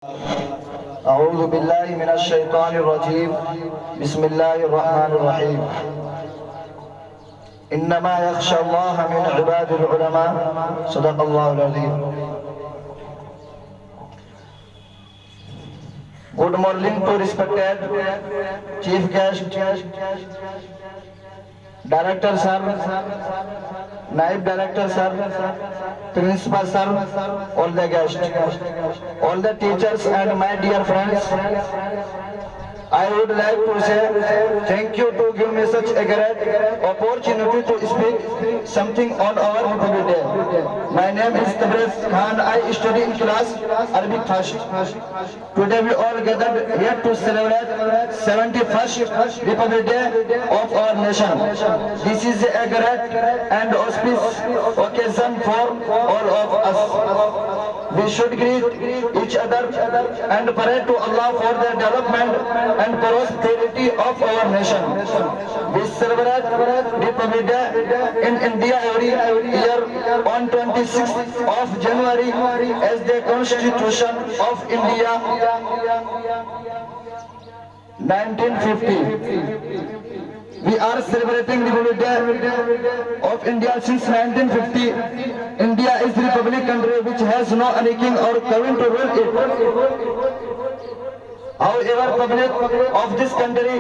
أعوذ بالله من الشيطان الرجيم بسم الله الرحمن الرحيم إنما يخشى الله من عباد العلماء صدق الله العظيم. Good morning to respected Chief Guest, Director Sir, Naib Director Sir, Principal Sir, all the guests, all the teachers and my dear friends. I would like to say thank you to give me such a great opportunity to speak something on our Republic Day. My name is Tabriz Khan. I study in class Arabic first. Today we all gathered here to celebrate 71st Republic Day of our nation. This is a great and auspicious occasion for all of us. We should greet each other and pray to Allah for the development and prosperity of our nation. We celebrate Republic Day in India every year on 26th of January as the Constitution of India 1950. We are celebrating Republic Day of India since 1950. India is the republic country which has no any king or queen to rule it. However, public of this country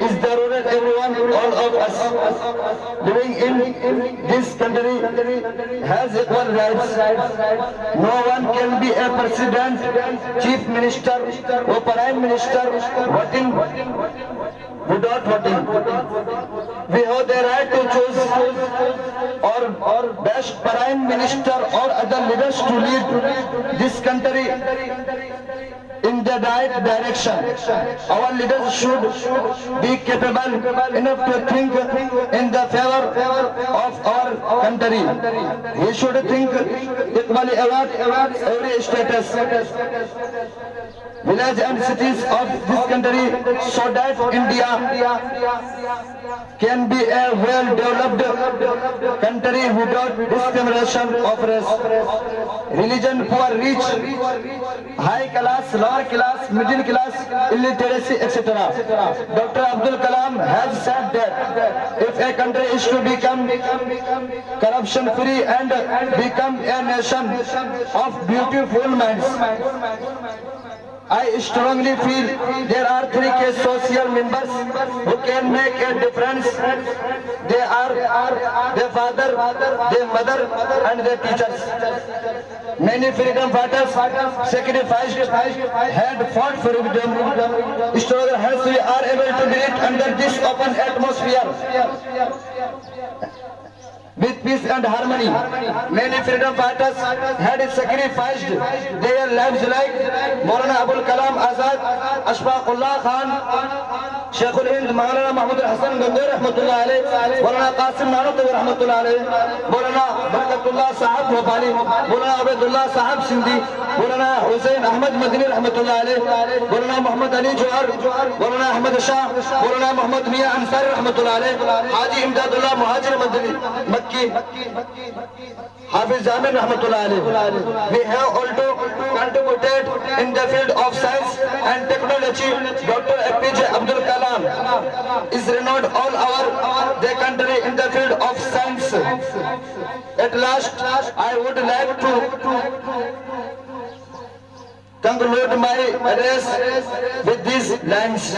is the ruler everyone, all of us living in this country has equal rights. No one can be a president, chief minister or prime minister voting without voting. We have the right to choose or best prime minister or other leaders to lead this country in the right direction. Our leaders should be capable enough to think in the favor of our country. We should think equally about every status, village and cities of this country so that India can be a well-developed country without discrimination of race, religion, poor, rich, high class, lower class, middle class, illiteracy, etc. Dr. Abdul Kalam has said that if a country is to become corruption-free and become a nation of beautiful minds, I strongly feel there are three key social members who can make a difference. They are their father, their mother and their teachers. Many freedom fighters sacrificed, had fought for freedom. Struggle hence we are able to breathe under this open atmosphere with peace and harmony. Many freedom fighters had sacrificed their lives like Maulana Abul Kalam Azad, Ashfaqullah Khan, Sheikhul Hind Maulana Mahmud Hassan Gangohi Rahmatullah Alayh, Maulana Qasim Nanutawi Rahmatullah Alayh, Maulana Barakatullah Sahab Bhopali, Maulana Abdullah Sahab Sindhi, Maulana Hussain Ahmad Madini Rahmatullah Alayh, Maulana Muhammad Ali Johar, Maulana Ahmad Shah, Maulana Muhammad Mia Ansari Rahmatullah Alayh, Haji Imdadullah Muhajir Madini Hafiz Jamin Rahmatullah Alayh. We have also contributed in the field of science and technology. Dr. APJ Abdul Kalam is renowned all over the country in the field of science. At last, I would like to conclude my address with these lines.